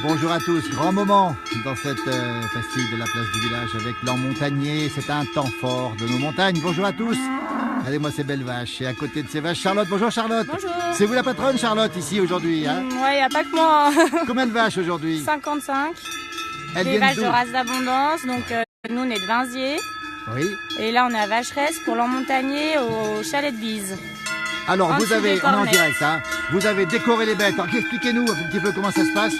Bonjour à tous, grand moment dans cette pastille de la place du village avec l'an montagnier. C'est un temps fort de nos montagnes. Bonjour à tous. Regardez-moi ces belles vaches. Et à côté de ces vaches, Charlotte. Bonjour Charlotte. Bonjour. C'est vous la patronne Charlotte ici aujourd'hui hein? Ouais, il n'y a pas que moi. Combien de vaches aujourd'hui? 55. Elles Des viennent vaches d'où? de race d'abondance. Donc nous, on est de Vinziers. Oui. Et là, on est à Vacheresse pour l'an montagnier au chalet de Bise. Alors En vous dessous avez, des on est en cornets. direct, hein, vous avez décoré les bêtes. Alors expliquez-nous un petit peu comment ça se passe.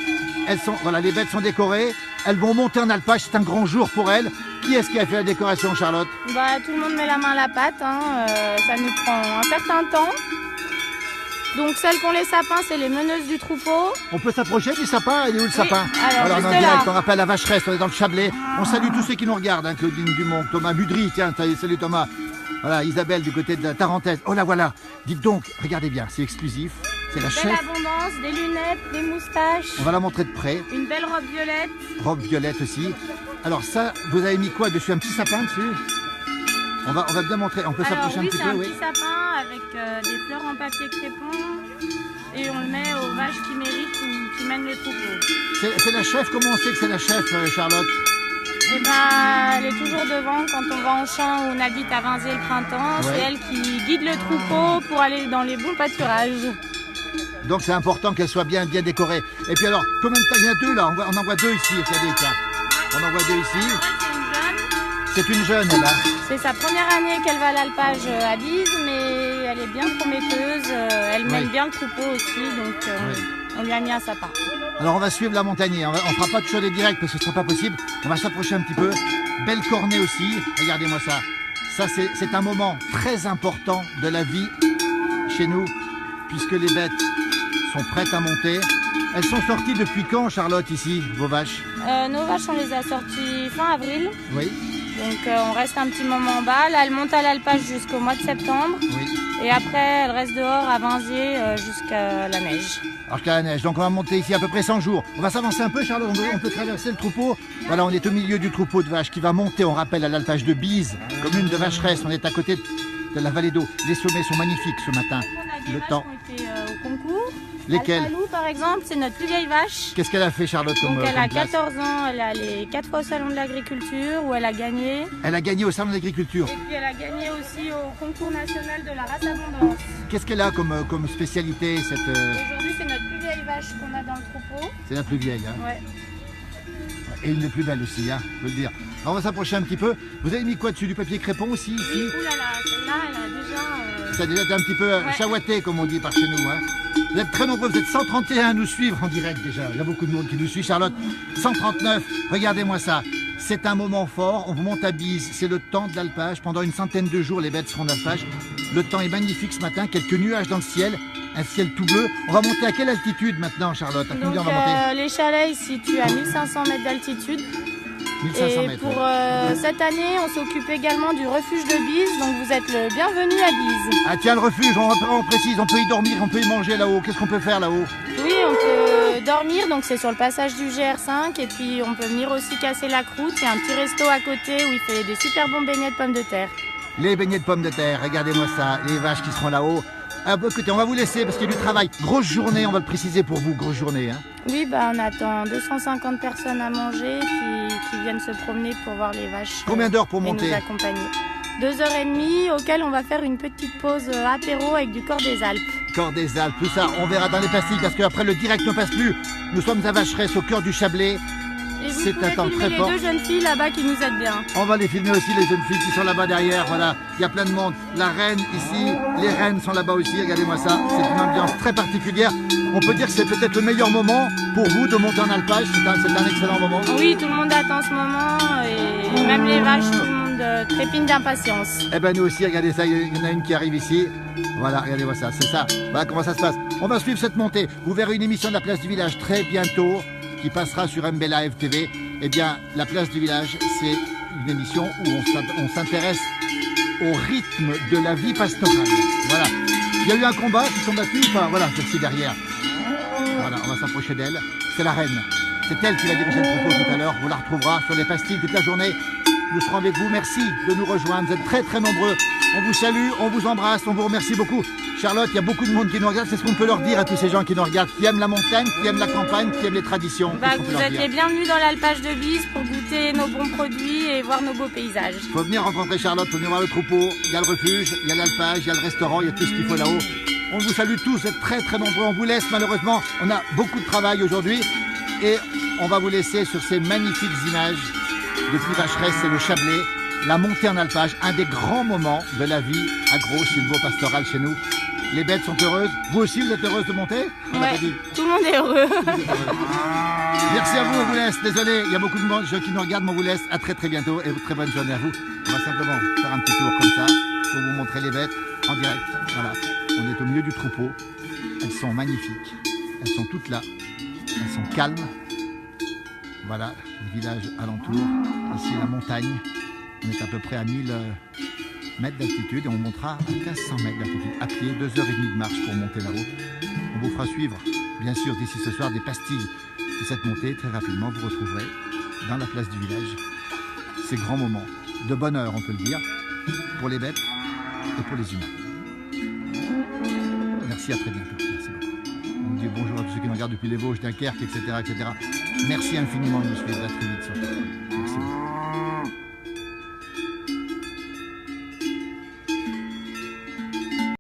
Elles sont, voilà, les bêtes sont décorées. Elles vont monter en alpage. C'est un grand jour pour elles. Qui est-ce qui a fait la décoration, Charlotte? Bah, tout le monde met la main à la pâte. Ça nous prend un certain temps. Donc celles qui ont les sapins, c'est les meneuses du troupeau. On peut s'approcher du sapin. Il est où le sapin? alors, Voilà, on est en juste direct, là. on rappelle la Vacheresse, on est dans le Chablais. On salue tous ceux qui nous regardent, hein, Claudine Dumont, Thomas Mudry, tiens, salut Thomas. Voilà, Isabelle du côté de la Tarentaise. Oh là voilà, dites donc, regardez bien, c'est exclusif. C'est la Belle chef. abondance, des lunettes, des moustaches, On va la montrer de près. une belle robe violette. Robe violette aussi. Alors ça, vous avez mis quoi dessus? Un petit sapin dessus? On va bien montrer. On peut Alors s'approcher oui, un petit c'est peu, un oui. petit sapin avec des fleurs en papier crépon. Et on le met aux vaches qui méritent ou qui mènent le troupeau. C'est la chef, comment on sait que c'est la chef, Charlotte? Et ben, elle est toujours devant quand on va en champ où on habite à Vinziers le printemps. Ouais. C'est elle qui guide le troupeau pour aller dans les bons pâturages. Donc c'est important qu'elle soit bien décorée. Et puis alors, combien de temps? Il y en a deux là, on en voit deux ici, regardez, tiens. On en voit deux ici. C'est une jeune. C'est une jeune là. C'est sa première année qu'elle va à l'alpage à Bise, mais elle est bien prometteuse. Elle mène Oui. bien le troupeau aussi, donc Oui. on lui a mis un sapin. Alors on va suivre la montagnier, on fera pas toujours des directs parce que ce sera pas possible. On va s'approcher un petit peu. Belle cornée aussi, regardez-moi ça. Ça c'est un moment très important de la vie chez nous, puisque les bêtes sont prêtes à monter. Elles sont sorties depuis quand, Charlotte, ici, vos vaches? Nos vaches, on les a sorties fin avril, Oui, donc on reste un petit moment en bas. Là, elles montent à l'alpage jusqu'au mois de septembre. oui. Et après, elles restent dehors à Vinziers jusqu'à la neige. Alors jusqu'à la neige, donc on va monter ici à peu près 100 jours. On va s'avancer un peu, Charlotte, on peut traverser le troupeau. Voilà, on est au milieu du troupeau de vaches qui va monter, on rappelle, à l'alpage de Bise, commune de Vacheresse. On est à côté de la vallée d'eau. Les sommets sont magnifiques ce matin. On a des Le vaches temps. qui ont été au concours. Lesquelles? Alpalou, par exemple, c'est notre plus vieille vache. Qu'est-ce qu'elle a fait, Charlotte, comme, Donc elle a comme place? 14 ans, elle est allée 4 fois au salon de l'agriculture où elle a gagné. Elle a gagné au salon de l'agriculture. Et puis elle a gagné aussi au concours national de la race abondance. Qu'est-ce qu'elle a comme spécialité, cette... Aujourd'hui, c'est notre plus vieille vache qu'on a dans le troupeau. C'est la plus vieille, hein. Ouais. Et une des plus belles aussi, hein, je peux le dire. Alors, on va s'approcher un petit peu. Vous avez mis quoi dessus? Du papier crépon aussi, ici? Ouh là là, celle-là, elle a déjà... Ça a déjà été un petit peu Ouais. chahuaté, comme on dit par chez nous. Hein. Vous êtes très nombreux, vous êtes 131 à nous suivre en direct déjà. Il y a beaucoup de monde qui nous suit, Charlotte. 139, regardez-moi ça. C'est un moment fort, on vous monte à Bise, c'est le temps de l'alpage. Pendant une centaine de jours, les bêtes seront d'alpage. Le temps est magnifique ce matin, quelques nuages dans le ciel, un ciel tout bleu. On va monter à quelle altitude maintenant, Charlotte? À combien Donc on va monter? les chalets, ils se situent à 1500 mètres d'altitude. 1500 Et mètres. pour cette année, on s'occupe également du refuge de Bise. Donc vous êtes le bienvenu à Bise. Ah tiens, le refuge, on précise, on peut y dormir, on peut y manger là-haut. Qu'est-ce qu'on peut faire là-haut? Oui, on peut dormir, donc c'est sur le passage du GR5 et puis on peut venir aussi casser la croûte. Il y a un petit resto à côté où il fait des super bons beignets de pommes de terre. Les beignets de pommes de terre, regardez-moi ça, les vaches qui seront là-haut. Ah, bah, écoutez, on va vous laisser parce qu'il y a du travail. Grosse journée, on va le préciser pour vous, grosse journée. Hein. Oui, on attend 250 personnes à manger qui viennent se promener pour voir les vaches. Combien d'heures pour et monter? nous accompagner. 2h30 auquel on va faire une petite pause apéro avec du corps des Alpes. Corps des Alpes, tout ça, on verra dans les pastilles parce qu'après le direct ne passe plus. Nous sommes à Vacheresse, au cœur du Chablais. Et vous C'est pouvez un temps filmer très les fort. 2 jeunes filles là-bas qui nous aident bien. On va les filmer aussi, les jeunes filles qui sont là-bas derrière. Voilà, il y a plein de monde. La reine ici, les reines sont là-bas aussi. Regardez-moi ça, c'est une ambiance très particulière. On peut dire que c'est peut-être le meilleur moment pour vous de monter en alpage. C'est un excellent moment. Oui, tout le monde attend ce moment et même les vaches, tout le monde trépine d'impatience. Eh ben nous aussi, regardez ça, il y en a une qui arrive ici. Voilà, regardez-moi ça, c'est ça. Voilà comment ça se passe. On va suivre cette montée. Vous verrez une émission de la place du village très bientôt qui passera sur MB Live TV. Eh bien, la place du village, c'est une émission où on s'intéresse au rythme de la vie pastorale. Voilà. Il y a eu un combat, ils sont battus ou pas? Voilà, celle-ci derrière. Voilà, on va s'approcher d'elle. C'est la reine. C'est elle qui va diriger le troupeau tout à l'heure. On la retrouvera sur les pastilles toute la journée. Nous serons avec vous. Merci de nous rejoindre. Vous êtes très très nombreux. On vous salue, on vous embrasse, on vous remercie beaucoup. Charlotte, il y a beaucoup de monde qui nous regarde. C'est ce qu'on peut leur dire à tous ces gens qui nous regardent, qui aiment la montagne, qui aiment la campagne, qui aiment les traditions. Bah, vous êtes les bienvenus dans l'alpage de Bise pour goûter nos bons produits et voir nos beaux paysages. Il faut venir rencontrer Charlotte, il faut venir voir le troupeau. Il y a le refuge, il y a l'alpage, il y a le restaurant, il y a tout ce qu'il faut là-haut. On vous salue tous, vous êtes très très nombreux. On vous laisse malheureusement, on a beaucoup de travail aujourd'hui. Et on va vous laisser sur ces magnifiques images depuis Vacheresse et le Chablais. La montée en alpage, un des grands moments de la vie agro-silvo-pastorale chez nous. Les bêtes sont heureuses. Vous aussi, vous êtes heureuse de monter? On l'a Ouais, pas dit. tout le monde est heureux. Merci à vous, on vous laisse. Désolé, il y a beaucoup de monde qui nous regardent, mais on vous laisse. À très très bientôt et très bonne journée à vous. On va simplement faire un petit tour comme ça pour vous montrer les bêtes en direct. Voilà, on est au milieu du troupeau. Elles sont magnifiques. Elles sont toutes là. Elles sont calmes. Voilà, le village alentour. Ici, la montagne. On est à peu près à 1000 mètres d'altitude et on montera à 1500 mètres d'altitude à pied, 2h30 de marche pour monter là-haut. On vous fera suivre, bien sûr, d'ici ce soir, des pastilles de cette montée. Très rapidement, vous retrouverez dans la place du village ces grands moments de bonheur, on peut le dire, pour les bêtes et pour les humains. Merci, à très bientôt. Merci beaucoup. On dit bonjour à tous ceux qui nous regardent depuis les Vosges, Dunkerque, etc., etc. Merci infiniment de nous suivre. À très vite. Surtout.